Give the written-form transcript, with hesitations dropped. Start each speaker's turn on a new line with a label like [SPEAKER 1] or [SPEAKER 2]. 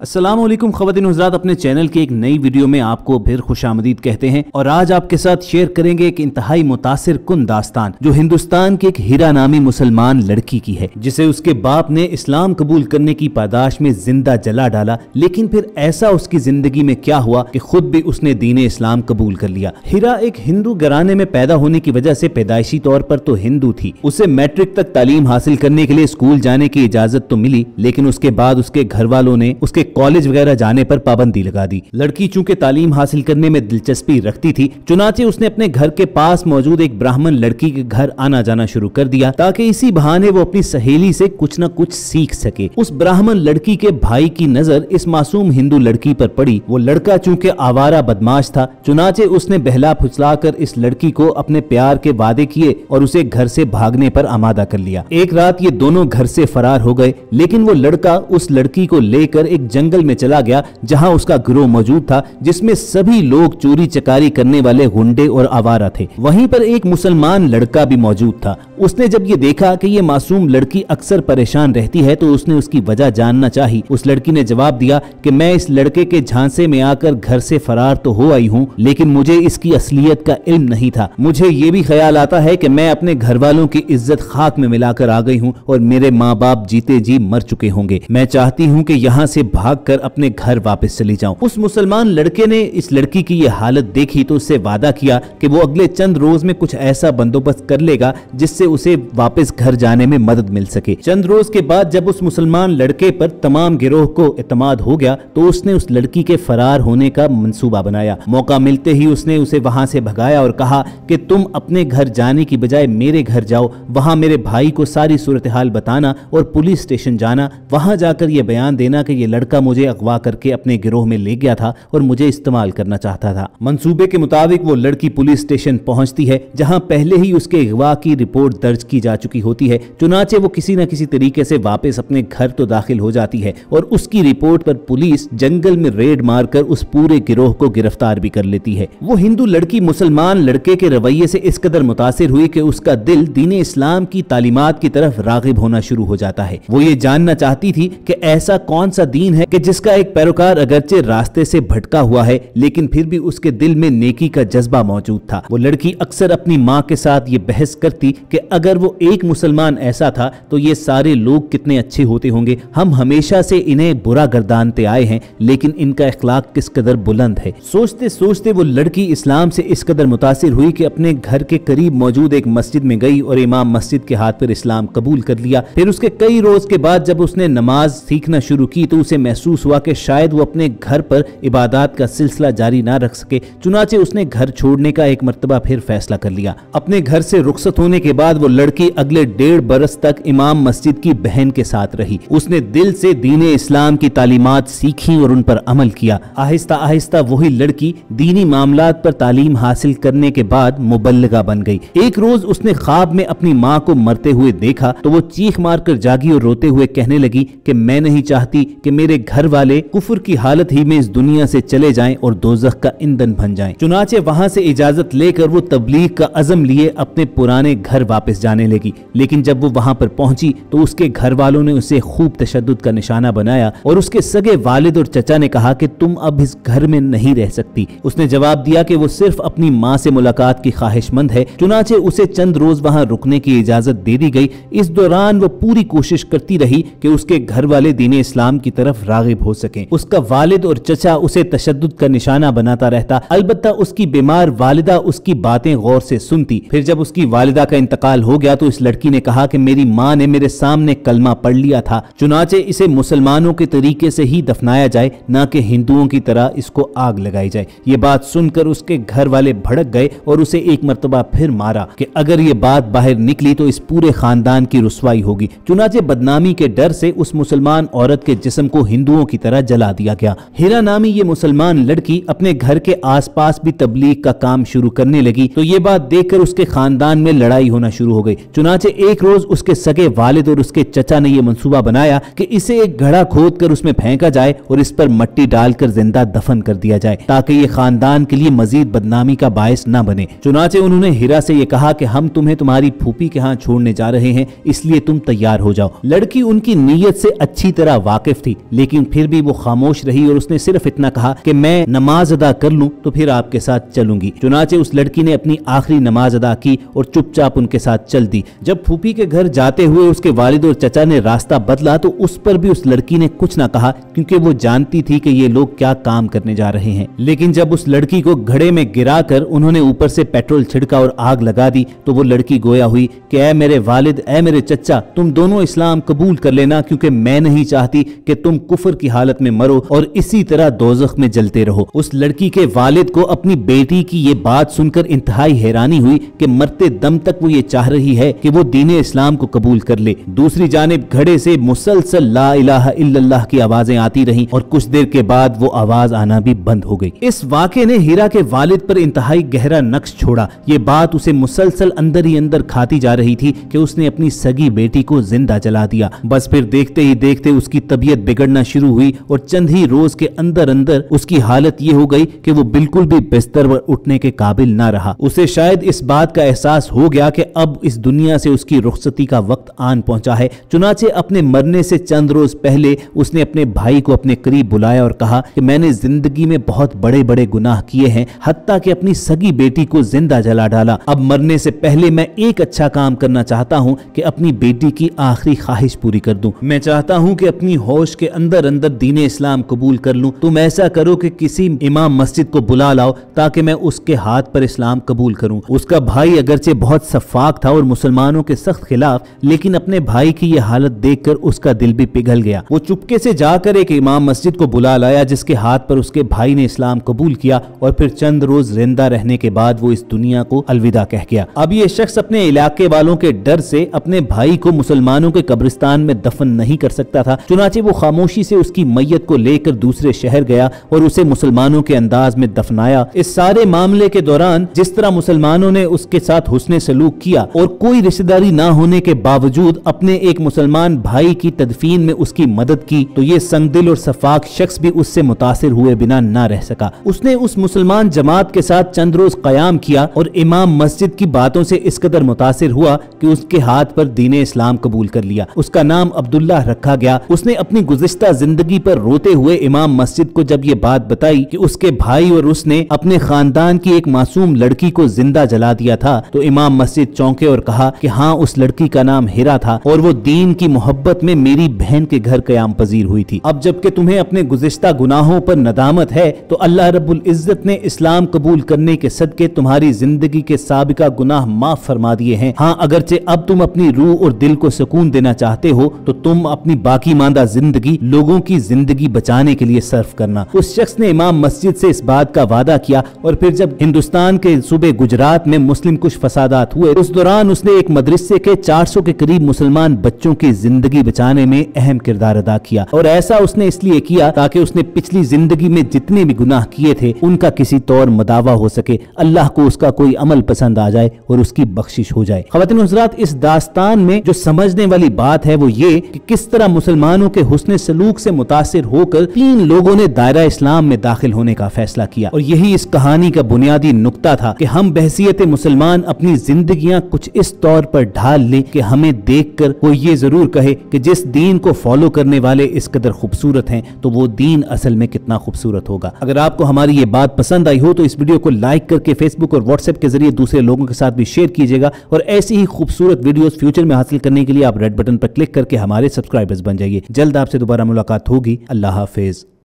[SPEAKER 1] अस्सलाम वालेकुम ख़वातीन हज़रात, अपने चैनल की एक नई वीडियो में आपको फिर खुशामदीद कहते हैं। और आज आपके साथ शेयर करेंगे एक इंतहाई मुतासिर कुन दास्तान जो हिंदुस्तान की एक हीरा नामी मुसलमान लड़की की है, जिसे उसके बाप ने इस्लाम कबूल करने की पादाश में जिंदा जला डाला। लेकिन फिर ऐसा उसकी जिंदगी में क्या हुआ कि खुद भी उसने दीन इस्लाम कबूल कर लिया। हीरा एक हिंदू घराने में पैदा होने की वजह से पैदाइशी तौर पर तो हिंदू थी। उसे मैट्रिक तक तालीम हासिल करने के लिए स्कूल जाने की इजाजत तो मिली, लेकिन उसके बाद उसके घर वालों ने उसके कॉलेज वगैरह जाने पर पाबंदी लगा दी। लड़की चूंकि तालीम हासिल करने में दिलचस्पी रखती थी, चुनाचे उसने अपने घर के पास मौजूद एक ब्राह्मण लड़की के घर आना जाना शुरू कर दिया ताकि इसी बहाने वो अपनी सहेली से कुछ न कुछ सीख सके। उस ब्राह्मण लड़की के भाई की नजर इस मासूम हिंदू लड़की पर पड़ी। वो लड़का चूंकि आवारा बदमाश था, चुनाचे उसने बहला फुसलाकर इस लड़की को अपने प्यार के वादे किए और उसे घर से भागने पर आमादा कर लिया। एक रात ये दोनों घर से फरार हो गए, लेकिन वो लड़का उस लड़की को लेकर एक जंगल में चला गया जहां उसका गिरोह मौजूद था, जिसमें सभी लोग चोरी चकारी करने वाले गुंडे और आवारा थे। वहीं पर एक मुसलमान लड़का भी मौजूद था। उसने जब ये देखा कि ये मासूम लड़की अक्सर परेशान रहती है तो उसने उसकी वजह जानना चाही। उस लड़की ने जवाब दिया कि मैं इस लड़के के झांसे में आकर घर से फरार तो हो आई हूँ, लेकिन मुझे इसकी असलियत का इल्म नहीं था। मुझे ये भी ख्याल आता है कि मैं अपने घर वालों की इज्जत खाक में मिलाकर आ गई हूँ और मेरे माँ बाप जीते जी मर चुके होंगे। मैं चाहती हूँ कि यहाँ से भागकर अपने घर वापस चली जाऊं। उस मुसलमान लड़के ने इस लड़की की ये हालत देखी तो उससे वादा किया कि वो अगले चंद रोज में कुछ ऐसा बंदोबस्त कर लेगा जिससे उसे वापस घर जाने में मदद मिल सके। चंद रोज के बाद जब उस मुसलमान लड़के पर तमाम गिरोह को एतमाद हो गया तो उसने उस लड़की के फरार होने का मंसूबा बनाया। मौका मिलते ही उसने उसे वहां से भगाया और कहा कि तुम अपने घर जाने की बजाय मेरे घर जाओ, वहां मेरे भाई को सारी सूरत हाल बताना और पुलिस स्टेशन जाना। वहां जाकर यह बयान देना कि यह लड़का मुझे अगवा करके अपने गिरोह में ले गया था और मुझे इस्तेमाल करना चाहता था। मंसूबे के मुताबिक वो लड़की पुलिस स्टेशन पहुंचती है, जहां पहले ही उसके अगवा की रिपोर्ट दर्ज की जा चुकी होती है। चुनाचे वो किसी न किसी तरीके से वापस अपने घर तो दाखिल हो जाती है और उसकी रिपोर्ट पर पुलिस जंगल में रेड मारकर उस पूरे गिरोह को गिरफ्तार भी कर लेती है। वो हिंदू लड़की मुसलमान लड़के के रवैये से इस कदर मुतासिर हुई कि उसका दिल दीन इस्लाम की तालीमात की तरफ रागिब होना शुरू हो जाता है। वो ये जानना चाहती थी कि ऐसा कौन सा दीन है कि जिसका एक पैरोकार अगरचे रास्ते से भटका हुआ है, लेकिन फिर भी उसके दिल में नेकी का जज्बा मौजूद था। वो लड़की अक्सर अपनी माँ के साथ ये बहस करती कि अगर वो एक मुसलमान ऐसा था तो ये सारे लोग कितने अच्छे होते होंगे। हम हमेशा से इन्हें बुरा गर्दानते आए हैं, लेकिन इनका इखलाक किस कदर बुलंद है। सोचते सोचते वो लड़की इस्लाम से इस कदर मुतासिर हुई कि अपने घर के करीब मौजूद एक मस्जिद में गई और इमाम मस्जिद के हाथ पर इस्लाम कबूल कर लिया। फिर उसके कई रोज के बाद जब उसने नमाज सीखना शुरू की तो उसे महसूस हुआ कि शायद वो अपने घर पर इबादत का सिलसिला जारी ना रख सके। चुनाचे उसने घर छोड़ने का एक मर्तबा फिर फैसला कर लिया। अपने घर से रुखसत होने के बाद वो लड़की अगले 1.5 बरस तक इमाम मस्जिद की बहन के साथ रही। उसने दिल से दीने इस्लाम की तालीमात सीखी और उन पर अमल किया। आहिस्ता आहिस्ता वही लड़की दीनी मामलात पर तालीम हासिल करने के बाद मुबल्लिगा बन गई। एक रोज उसने ख्वाब में अपनी माँ को मरते हुए देखा तो वो चीख मारकर जागी और रोते हुए कहने लगी कि मैं नहीं चाहती कि मेरे घर वाले कुफर की हालत ही में इस दुनिया से चले जाएं और दोज़ख का ईंधन बन जाएं। चुनाचे वहां से इजाजत लेकर वो तबलीग का अज़म लिए अपने पुराने घर वापस जाने लगी। लेकिन जब वो वहां पर पहुंची तो उसके घर वालों ने उसे खूब तशद्दुद का निशाना बनाया और उसके सगे वालिद और चचा ने कहा कि तुम अब इस घर में नहीं रह सकती। उसने जवाब दिया कि वो सिर्फ अपनी माँ से मुलाकात की ख्वाहिशमंद है। चुनाचे उसे चंद रोज वहां रुकने की इजाजत दे दी गई। इस दौरान वो पूरी कोशिश करती रही कि उसके घर वाले दीन इस्लाम की तरफ रागिब हो सकें। उसका वालिद और चचा उसे तशद्दुद का निशाना बनाता रहता, अलबत्ता उसकी बीमार वालिदा उसकी बातें गौर से सुनती। फिर जब उसकी वालिदा का इंतकाल हो गया तो इस लड़की ने कहा कि मेरी माँ ने मेरे सामने कलमा पढ़ लिया था, चुनाचे इसे मुसलमानों के तरीके से ही दफनाया जाए, ना कि हिंदुओं की तरह इसको आग लगाई जाए। ये बात सुनकर उसके घर वाले भड़क गए और उसे एक मर्तबा फिर मारा कि अगर ये बात बाहर निकली तो इस पूरे खानदान की रुसवाई होगी। चुनाचे बदनामी के डर से उस मुसलमान औरत के जिस्म को हिंदुओं की तरह जला दिया गया। हीरा नामी ये मुसलमान लड़की अपने घर के आसपास भी तबलीग का काम शुरू करने लगी तो ये बात देखकर उसके खानदान में लड़ाई होना शुरू हो गई। चुनाचे एक रोज उसके सगे वालिद और उसके चचा ने यह मंसूबा बनाया कि इसे एक घड़ा खोद कर उसमें फेंका जाए और इस पर मट्टी डालकर जिंदा दफन कर दिया जाए ताकि ये खानदान के लिए मजीद बदनामी का बायस न बने। चुनाचे उन्होंने हीरा से ये कहा कि हम तुम्हें तुम्हारी फूफी के यहाँ छोड़ने जा रहे हैं, इसलिए तुम तैयार हो जाओ। लड़की उनकी नीयत से अच्छी तरह वाकिफ थी, लेकिन लेकिन फिर भी वो खामोश रही और उसने सिर्फ इतना कहा कि मैं नमाज अदा कर लूं तो फिर आपके साथ चलूंगी। चुनाचे उस लड़की ने अपनी आखिरी नमाज अदा की और चुपचाप उनके साथ चल दी। जब फूफी के घर जाते हुए उसके वालिद और चचा ने रास्ता बदला तो उस पर भी उस लड़की ने कुछ ना कहा, क्योंकि वो जानती थी कि ये लोग क्या काम करने जा रहे हैं। लेकिन जब उस लड़की को घड़े में गिराकर उन्होंने ऊपर से पेट्रोल छिड़का और आग लगा दी तो वो लड़की गोया हुई कि ऐ मेरे वालिद, ऐ मेरे चचा, तुम दोनों इस्लाम कबूल कर लेना, क्योंकि मैं नहीं चाहती कि तुम कुफर की हालत में मरो और इसी तरह दोज़ख में जलते रहो। उस लड़की के वालिद को अपनी बेटी की ये बात सुनकर इंतहाई हैरानी हुई कि मरते दम तक वो ये चाह रही है कि वो दीन इस्लाम को कबूल कर ले। दूसरी जानिब घड़े से मुसलसल ला इलाहा इल्लल्लाह की आवाजें आती रहीं और कुछ देर के बाद वो आवाज आना भी बंद हो गई। इस वाक़े ने हीरा के वालिद पर इंतहाई गहरा नक्श छोड़ा। ये बात उसे मुसलसल अंदर ही अंदर खाती जा रही थी कि उसने अपनी सगी बेटी को जिंदा जला दिया। बस फिर देखते ही देखते उसकी तबीयत बिगड़ना शुरू हुई और चंद ही रोज के अंदर अंदर उसकी हालत ये हो गई कि वो बिल्कुल भी बिस्तर पर उठने के काबिल ना रहा। उसे शायद इस बात का एहसास हो गया कि अब इस दुनिया से उसकी रुखसती का वक्त आन पहुंचा है। चुनाचे अपने मरने से चंद रोज पहले उसने अपने भाई को अपने करीब बुलाया और कहा कि मैंने जिंदगी में बहुत बड़े बड़े गुनाह किए हैं, हत्ता कि अपनी सगी बेटी को जिंदा जला डाला। अब मरने से पहले मैं एक अच्छा काम करना चाहता हूं कि अपनी बेटी की आखिरी ख्वाहिश पूरी कर दूं। मैं चाहता हूं कि अपनी होश के अंदर अंदर दीन इस्लाम कबूल कर लूं। तुम ऐसा करो कि किसी इमाम मस्जिद को बुला लाओ ताकि मैं उसके हाथ पर इस्लाम कबूल करूं। उसका भाई अगरचे बहुत सफाक था और मुसलमानों के सख्त खिलाफ, लेकिन अपने भाई की यह हालत देखकर उसका दिल भी पिघल गया। वो चुपके से जाकर एक इमाम मस्जिद को बुला लाया जिसके हाथ पर उसके भाई ने इस्लाम कबूल किया और फिर चंद रोज जिंदा रहने के बाद वो इस दुनिया को अलविदा कह गया। अब ये शख्स अपने इलाके वालों के डर से अपने भाई को मुसलमानों के कब्रिस्तान में दफन नहीं कर सकता था। चुनाचे वो खामोशी से उसकी मैयत को लेकर दूसरे शहर गया और उसे मुसलमानों के अंदाज में दफनाया। इस सारे मामले के दौरान जिस तरह मुसलमानों ने उसके साथ हुस्ने सलूक किया और कोई रिश्तेदारी ना होने के बावजूद अपने एक मुसलमान भाई की तदफीन में उसकी मदद की, तो ये संगदिल और सफाक शख्स भी उससे मुतासिर हुए बिना ना रह सका। उसने उस मुसलमान जमात के साथ चंद रोज कयाम किया और इमाम मस्जिद की बातों से इस कदर मुतासिर हुआ कि उसके हाथ पर दीन इस्लाम कबूल कर लिया। उसका नाम अब्दुल्लाह रखा गया। उसने अपनी गुज़िश्ता जिंदगी पर रोते हुए इमाम मस्जिद को जब ये बात बताई कि उसके भाई और उसने अपने खानदान की एक मासूम लड़की को जिंदा जला दिया था, तो इमाम मस्जिद चौंके और कहा कि हाँ, उस लड़की का नाम हिरा था और वो दीन की मोहब्बत में मेरी बहन के घर कयाम पजीर हुई थी। अब जबकि तुम्हें अपने गुज़िश्ता गुनाहों पर नदामत है तो अल्लाह रब्बुल इज्जत ने इस्लाम कबूल करने के सदके तुम्हारी जिंदगी के साबिका गुनाह माफ फरमा दिए हैं। हाँ, अगरचे अब तुम अपनी रूह और दिल को सुकून देना चाहते हो तो तुम अपनी बाकी मांदा जिंदगी लोगों की जिंदगी बचाने के लिए सर्फ करना। उस शख्स ने इमाम मस्जिद से इस बात का वादा किया और फिर जब हिंदुस्तान के सूबे गुजरात में मुस्लिम कुछ फसादात हुए उस दौरान उसने एक मदरसे के 400 के करीब मुसलमान बच्चों की जिंदगी बचाने में अहम किरदार अदा किया। और ऐसा उसने इसलिए किया ताकि उसने पिछली जिंदगी में जितने भी गुनाह किए थे उनका किसी तौर मदावा हो सके, अल्लाह को उसका कोई अमल पसंद आ जाए और उसकी बख्शिश हो जाए। ख़वातीन हज़रात, इस दास्तान में जो समझने वाली बात है वो ये कि किस तरह मुसलमानों के हुस्ने सलूक से मुतासिर होकर 3 लोगों ने दायरा इस्लाम में दाखिल होने का फैसला किया। और यही इस कहानी का बुनियादी नुक्ता था कि हम बहसियत मुसलमान अपनी जिंदगियां कुछ इस तौर पर ढाल लें कि हमें देखकर कोई ये जरूर कहे कि जिस दीन को फॉलो करने वाले इस कदर खूबसूरत हैं तो वो दीन असल में कितना खूबसूरत होगा। अगर आपको हमारी ये बात पसंद आई हो तो इस वीडियो को लाइक करके फेसबुक और व्हाट्सएप के जरिए दूसरे लोगों के साथ भी शेयर कीजिएगा और ऐसी ही खूबसूरत वीडियोस फ्यूचर में हासिल करने के लिए आप रेड बटन पर क्लिक करके हमारे सब्सक्राइबर्स बन जाइए। जल्द आपसे दोबारा मुलाकात होगी। अल्लाह हाफिज।